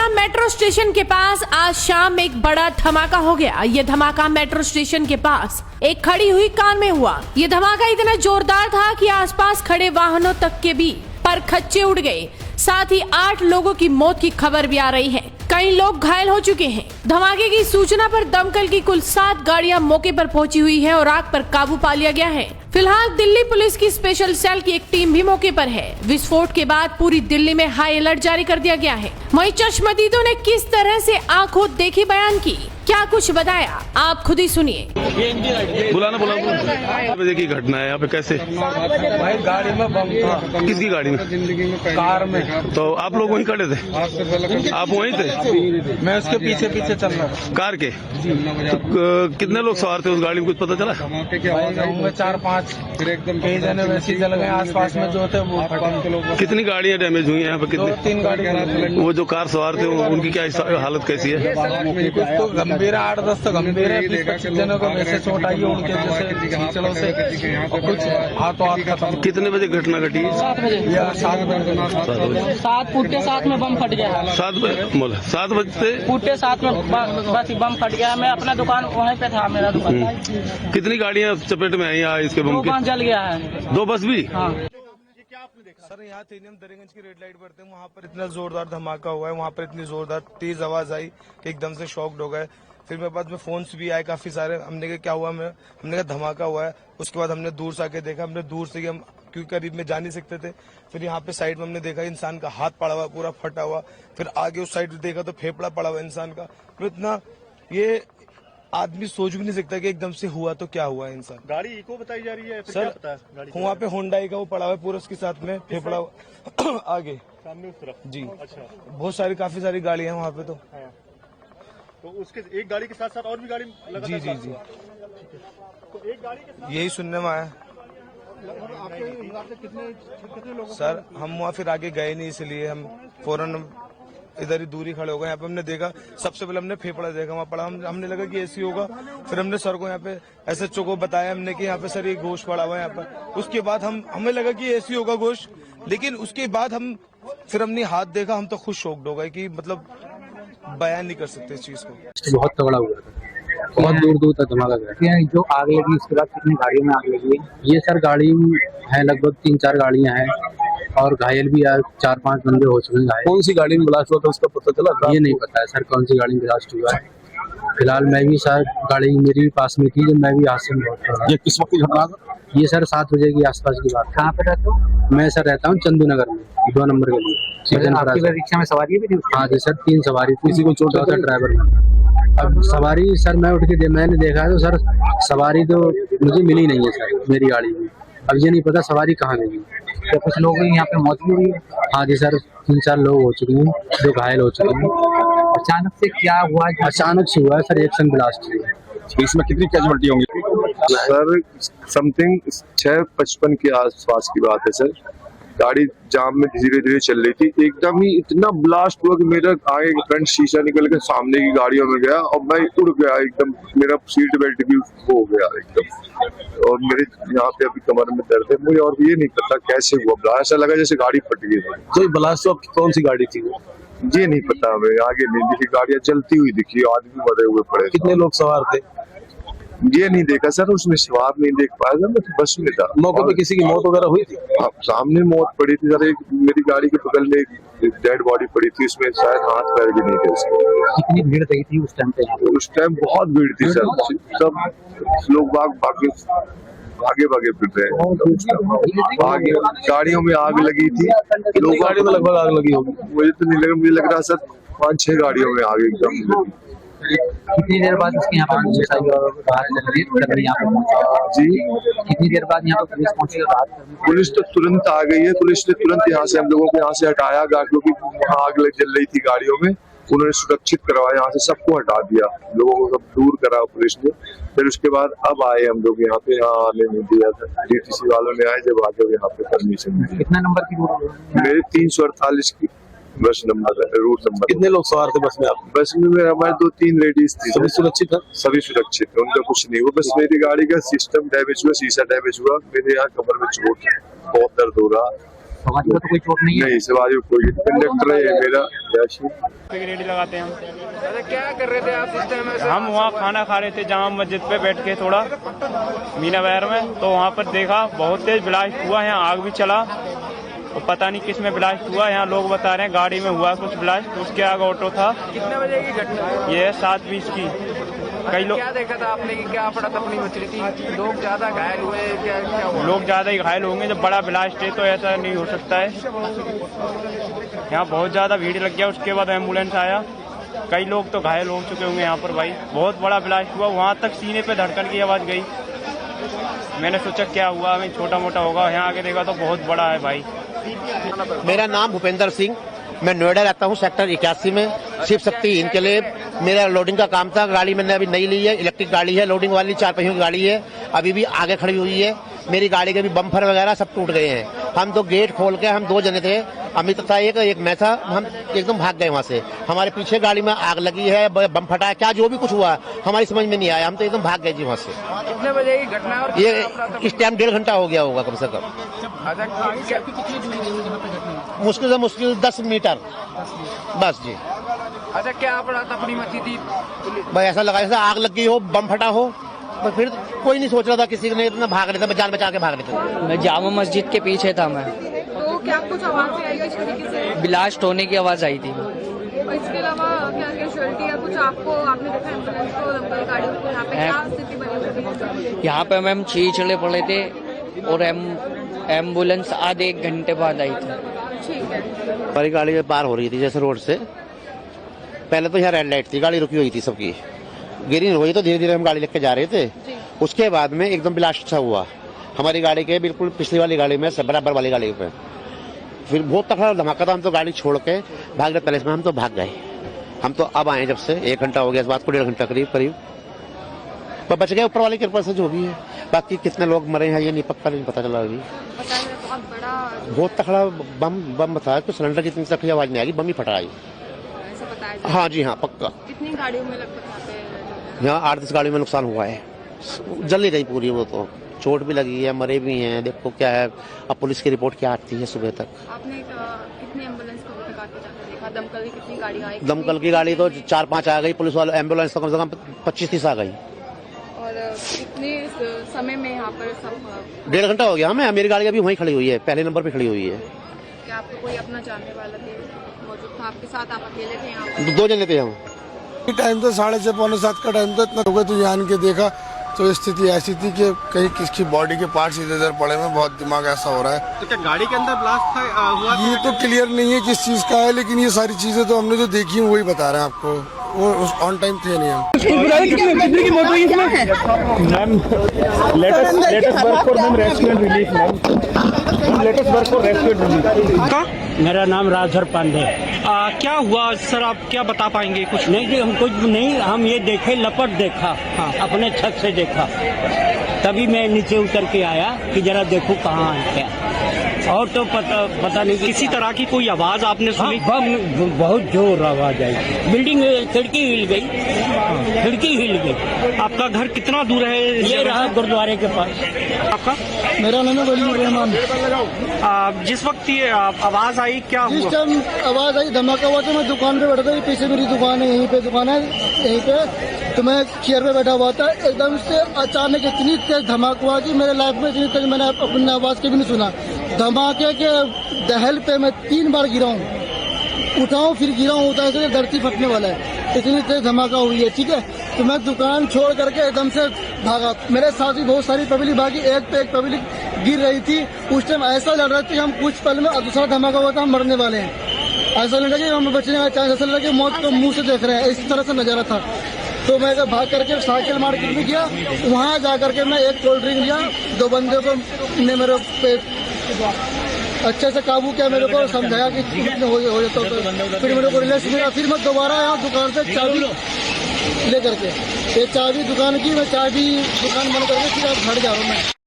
Patna metro station के पास आज शाम एक बड़ा धमाका हो गया। ये धमाका मेट्रो स्टेशन के पास एक खड़ी हुई कार में हुआ। ये धमाका इतना जोरदार था कि आसपास खड़े वाहनों तक के भी पर खच्चे उड़ गए। साथ ही 8 लोगों की मौत की खबर भी आ रही है। कई लोग घायल हो चुके हैं। धमाके की सूचना पर दमकल की कुल 7 गाड़ियां मौके पर पहुंची हुई हैं और आग पर काबू पा लिया गया है। फिलहाल दिल्ली पुलिस की स्पेशल सेल की एक टीम भी मौके पर है। विस्फोट के बाद पूरी दिल्ली में हाई अलर्ट जारी कर दिया गया है। वहीं चश्मदीदों ने किस तरह से आंखों देखी बयान की, क्या कुछ बताया, आप खुद ही सुनिए। बुलाना बजे की घटना है यहाँ पे, कैसे? भाई गाड़ी में बम था। किसकी गाड़ी में? कार में। तो आप लोग वहीं खड़े थे? आप वहीं थे? मैं उसके पीछे पीछे चल रहा था। कार के? तो कितने लोग सवार थे उस गाड़ी में, कुछ पता चला? भाई 4-5 कई जने वैसे जल गए। आसपास में जो थे वो कितनी गाड़ियाँ डैमेज हुई हैं यहाँ पे? 2-3 गाड़ी। वो जो कार सवार थे उनकी क्या हालत कैसी है? कुछ तो गंभीर है, 8-10 तो गंभीर है। 20-25 जनों को वैसे चोट आई है उनके जैसे चलो से, कुछ हाथों हाथ खत्म। कितने बजे घटना घटी? 7 बजे। 7 बजे। 7 में बम फट गया है। 7 बजते फुटे 7 में बस बम फट गया। मैं अपना दुकान वहीं पे था, मेरा दुकान। कितनी गाड़ियाँ चपेट में आई यहाँ इसके बम 2 के? बस जल गया है। 2 बस भी? हाँ। सर यहाँ थे हम दरियागंज की रेड लाइट पर थे, वहाँ पर इतना जोरदार धमाका हुआ है, वहाँ पर इतनी जोरदार तेज आवाज आई कि एकदम से शॉक्ड हो गए। फिर मेरे पास में फोन्स भी आए काफी सारे। हमने कहा क्या हुआ, हमने कहा धमाका हुआ है। उसके बाद हमने दूर से आके देखा, हमने दूर से हम क्योंकि करीब में जा नहीं सकते थे। फिर यहाँ पे साइड में हमने देखा इंसान का हाथ पड़ा हुआ, पूरा फटा हुआ। फिर आगे उस साइड देखा तो फेफड़ा पड़ा हुआ इंसान का। तो इतना ये आदमी सोच भी नहीं सकता कि एकदम से हुआ तो क्या हुआ इंसान। गाड़ी इको बताई जा रही है फिर सर क्या पता है गाड़ी वहाँ पे होंडाई का वो पड़ा हुआ है पूरा, उसके साथ में फेफड़ा आगे सामने उस तरफ? जी। अच्छा, बहुत सारी काफी सारी गाड़ियां हैं वहाँ पे। तो उसके एक गाड़ी के साथ साथ और भी गाड़ी लगा? जी जी जी, तो एक गाड़ी के साथ यही सुनने में आया। आपके हिसाब से कितने लोग? सर हम वहाँ फिर आगे गए नहीं, इसलिए हम फौरन इधर ही दूरी खड़े हो गए। यहाँ पे हमने देखा, सबसे पहले हमने फेफड़ा देखा वहाँ पड़ा। हमने लगा कि ऐसी होगा। फिर हमने सर को यहाँ पे SHO को बताया हमने कि यहाँ पे सर ये गोश्त पड़ा हुआ है यहाँ पर। उसके बाद हमें लगा कि ऐसी होगा गोश्त, लेकिन उसके बाद फिर हमने हाथ देखा, हम तो खुद शॉक्ड हो गए कि मतलब बयान नहीं कर सकते इस चीज को। बहुत तगड़ा हुआ था, बहुत दूर दूर तक धमाका गया। जो आग लगी उसके बाद कितनी गाड़ियों में आग लगी है? ये सर गाड़ी है लगभग 3-4 गाड़ियां हैं और घायल भी 4-5 बंदे हो चुके हैं घायल। कौन सी गाड़ी में ब्लास्ट हुआ था उसका पता चला? ये नहीं पता है सर कौन सी गाड़ी में ब्लास्ट हुआ है। फिलहाल मैं भी सर गाड़ी मेरी भी पास में थी जब मैं भी हादसे में बहुत। ये किस वक्त की घटना था? ये सर 7 बजे के आसपास की बात। कहाँ पे रहते हो? मैं सर रहता हूँ चंदू नगर में, 2 नंबर के लिए। आपकी रिक्शा में सवारी भी थी? हाँ जी सर, 3 सवारी। किसी को चोट था ड्राइवर में। अब सवारी सर मैं उठ के मैंने देखा तो सर सवारी तो मुझे मिली नहीं है सर मेरी गाड़ी में। अब ये नहीं पता सवारी कहाँ गई। तो कुछ लोग यहाँ पे मौत भी हुई है? हाँ जी सर, 3-4 लोग हो चुके हैं जो घायल हो चुके हैं। अचानक से क्या हुआ? अचानक से हुआ है सर, एक्शन ब्लास्ट हुआ। इसमें कितनी कैजुअल्टी होंगी? सर समथिंग 6:55 के आसपास की बात है सर। गाड़ी जाम में धीरे धीरे चल रही थी, एकदम ही इतना ब्लास्ट हुआ कि मेरा आगे फ्रंट शीशा निकल के सामने की गाड़ियों में गया और मैं उड़ गया एकदम। मेरा सीट बेल्ट भी हो गया एकदम और मेरे यहाँ पे अभी कमर में दर्द है। मुझे और ये नहीं पता कैसे हुआ ब्लास्ट, ऐसा लगा जैसे गाड़ी फट गई। तो ब्लास्ट कौन सी गाड़ी थी? ये नहीं पता हमें, आगे नहीं दिखी, गाड़ियां जलती हुई दिखी, आदमी मरे हुए पड़े। कितने लोग सवार थे? ये नहीं देखा सर, उसमें सवार नहीं देख पाया था, मैं बस में था। मौके पे किसी की मौत वगैरह हुई थी? सामने मौत पड़ी थी सर, एक मेरी गाड़ी के बगल में एक डेड बॉडी पड़ी थी, उसमें शायद हाथ पैर भी नहीं थे उसके। कितनी भीड़ रही थी उस टाइम पे? उस टाइम बहुत भीड़ थी सर, सब लोग भागे फिर रहे हैं। आगे गाड़ियों में आग लगी थी। लोग गाड़ी में लगभग आग लगी होगी? मुझे तो नहीं लगा, मुझे लग रहा सर 5-6 गाड़ियों में आग एकदम लगी। कितनी देर बाद इसके यहाँ पर पुलिस आई और बात कर रही है जी? कितनी देर बाद यहाँ पर पुलिस पहुंची और बात कर रही है? पुलिस तो तुरंत आ गई है, पुलिस ने तुरंत यहाँ से हम लोगों को यहाँ से हटाया गाड़ियों की। वहाँ आग जल रही थी गाड़ियों में, उन्होंने सुरक्षित करवाया, यहाँ से सबको हटा दिया, लोगों को सब दूर करा पुलिस ने। फिर उसके बाद अब आए हम लोग यहाँ पे, यहाँ आने नहीं दिया था, DTC वालों ने आए जब आगे यहाँ पे परमिशन दी। कितना नंबर की रूट? मेरे 348 की बस नंबर है, रूट नंबर। कितने लोग सवार थे बस में? आप बस में हमारे 2-3 लेडीज थी। सभी सुरक्षित है? सभी सुरक्षित है, उनका कुछ नहीं हुआ। बस मेरी गाड़ी का सिस्टम डैमेज हुआ, शीशा डैमेज हुआ, मेरे यहाँ कमर में चोट, बहुत दर्द हो रहा। सवारी को तो कोई चोट नहीं है? नहीं, सवारी को कोई, कंडक्टर है मेरा याशी। रेडी लगाते हैं हम। अच्छा, क्या कर रहे थे आप इस टाइम? हम वहाँ खाना खा रहे थे जामा मस्जिद पे बैठ के थोड़ा मीना बहर में, तो वहाँ पर देखा बहुत तेज ब्लास्ट हुआ, यहाँ आग भी चला और पता नहीं किस में ब्लास्ट हुआ। यहाँ लोग बता रहे हैं गाड़ी में हुआ कुछ ब्लास्ट, उसके आगे ऑटो था। कितने बजे की घटना है? ये 7:20 की। कई लोग क्या देखा था आपने कि क्या पड़ा तपनी मचली थी? लोग ज्यादा घायल हुए? क्या हुआ? लोग ज्यादा ही घायल होंगे, जब बड़ा ब्लास्ट है तो ऐसा नहीं हो सकता है। यहाँ बहुत ज्यादा भीड़ लग गया, उसके बाद एम्बुलेंस आया, कई लोग तो घायल हो चुके होंगे यहाँ पर। भाई बहुत बड़ा ब्लास्ट हुआ, वहाँ तक सीने पे धड़कन की आवाज गई। मैंने सोचा क्या हुआ, हमें छोटा मोटा होगा, यहाँ आके देखा तो बहुत बड़ा है भाई। मेरा नाम भूपेंद्र सिंह, मैं नोएडा रहता हूँ, सेक्टर 81 में। शिव शक्ति इनके लिए मेरा लोडिंग का काम था। गाड़ी मैंने अभी नई ली है, इलेक्ट्रिक गाड़ी है, लोडिंग वाली 4 पहियों की गाड़ी है, अभी भी आगे खड़ी हुई है। मेरी गाड़ी के भी बम्फर वगैरह सब टूट गए हैं। हम तो गेट खोल के, हम 2 जने थे, अमित था एक मैं था, हम एकदम भाग गए वहाँ से। हमारे पीछे गाड़ी में आग लगी है, बम फटा है, क्या जो भी कुछ हुआ हमारी समझ में नहीं आया, हम तो एकदम भाग गए जी वहाँ से। कितने बजे की घटना है? और ये इस टाइम 1.5 घंटा हो गया होगा कम से कम। अच्छा, मुश्किल से मुश्किल 10 मीटर बस जी। अच्छा, क्या पड़ा तपनी मची थी? भाई ऐसा लगा जैसे आग लग गई हो, बम फटा हो, पर फिर कोई नहीं सोच रहा था, किसी ने इतना भाग रहे थे, जान बचा के भाग रहे थे। मैं जामा मस्जिद के पीछे था मैं, तो क्या कुछ आवाज आई इस तरीके से? ब्लास्ट होने की आवाज आई थी। और इसके अलावा क्या कैजुअलिटी या कुछ आपने देखा एम्बुलेंस को, दमकल गाड़ियों को, यहाँ पे क्या स्थिति बनी हुई? यहाँ पे मैम छीछड़े पड़े थे और एम्बुलेंस आधे 1 घंटे बाद आई थी। ठीक है। हमारी गाड़ी पार हो रही थी जैसे रोड से, पहले तो यहाँ रेड लाइट थी, गाड़ी रुकी हुई थी सबकी, ग्रीन हुई तो धीरे धीरे हम गाड़ी लेके जा रहे थे। उसके बाद में एकदम ब्लास्ट सा हुआ हमारी गाड़ी के बिल्कुल पिछली वाली गाड़ी में, बराबर वाली गाड़ी पे। फिर बहुत तगड़ा धमाका था, हम तो गाड़ी छोड़ के भाग रहे, पहले में हम तो भाग गए। हम तो अब आए जब से 1 घंटा हो गया, इस बात को 1.5 घंटा करीब पर बच गए ऊपर वाली कृपा से जो भी है। बाकी कितने लोग मरे हैं ये नहीं पक्का नहीं पता चला अभी। बहुत तगड़ा बम बताया, तो सिलेंडर की इतनी तक आवाज नहीं आएगी, बम ही फटा आई। हाँ जी हाँ पक्का। कितनी गाड़ियों में लगभग यहाँ 8-10 गाड़ियों में नुकसान हुआ है, जल ही गई पूरी, वो तो चोट भी लगी है, मरे भी हैं। देखो क्या है, अब पुलिस की रिपोर्ट क्या आती है सुबह तक। आपने कितनी एम्बुलेंस को देखा? दमकल की कितनी गाड़ी आई? दमकल की गाड़ी तो 4-5 आ गई, पुलिस वाले एम्बुलेंस तो कम से कम 25-30 आ गई। और कितने समय में यहाँ पर सब? 1.5 घंटा हो गया हमें, मेरी गाड़ी अभी वहीं खड़ी हुई है, पहले नंबर पे खड़ी हुई है। क्या आपको कोई अपना जानने वाला थे मौजूद था आपके साथ? आप अकेले थे यहाँ? 2 जने थे हम। टाइम तो 6:30-7 का टाइम था, इतना हो गया तो जान के देखा तो स्थिति ऐसी थी कि कहीं किसकी बॉडी के पार्ट्स इधर उधर पड़े में, बहुत दिमाग ऐसा हो रहा है। तो क्या गाड़ी के अंदर ब्लास्ट हुआ? ये तो क्लियर नहीं है किस चीज का है, लेकिन ये सारी चीजें तो हमने जो देखी है वही बता रहे हैं आपको, वो ऑन टाइम थे नहीं हम। मेरा नाम राजधर पांडे। क्या हुआ सर, आप क्या बता पाएंगे? कुछ नहीं, हम कुछ नहीं, हम ये देखे, लपट देखा, अपने छत से देखा, तभी मैं नीचे उतर के आया कि जरा देखूं कहाँ है क्या, और तो पता नहीं किसी तरह की कोई आवाज आपने सुनी? बहुत जोर आवाज आई, बिल्डिंग खिड़की हिल गई, खिड़की हिल गई। आपका घर कितना दूर है? ये रहा गुरुद्वारे के पास। आपका? मेरा नाम है वली रहमान। जिस वक्त ये आवाज आई क्या हुआ? जिस टाइम आवाज आई धमाका हुआ तो मैं दुकान पे बैठा था, पीछे मेरी दुकान है, यहीं पे दुकान है, यहीं पे तो मैं चेयर पे बैठा हुआ था। एकदम से अचानक इतनी तेज धमाका हुआ कि मेरे लाइफ में इतनी तेज मैंने अपनी आवाज के भी नहीं सुना। धमाके के दहल पे मैं 3 बार गिरा हूँ, उठाऊं फिर गिरा हूँ, उठा से धरती फटने वाला है, इतनी तेज धमाका हुई है। ठीक है, तो मैं दुकान छोड़ करके एकदम से भागा, मेरे साथ भी बहुत सारी पब्लिक भागी, एक पे एक पब्लिक गिर रही थी। उस टाइम ऐसा लग रहा था कि हम कुछ पल में दूसरा धमाका हुआ था, हम मरने वाले हैं, ऐसा लग रहा कि हम बचने का चांस, ऐसा लगा कि मौत को मुंह से देख रहे हैं, इस तरह से नजारा था। तो मैं भाग करके साइकिल मार्केट में गया, वहाँ जा करके मैं एक कोल्ड ड्रिंक लिया, 2 बंदे को ने मेरे पे अच्छे से काबू किया, मेरे को समझाया कि हो जाता, तो फिर मेरे को रिलैक्स मिला। फिर मैं दोबारा आया दुकान से चाबी ले करके, ये चाबी दुकान की, मैं चाबी दुकान बंद करके फिर आप घर जा रहा हूँ मैं।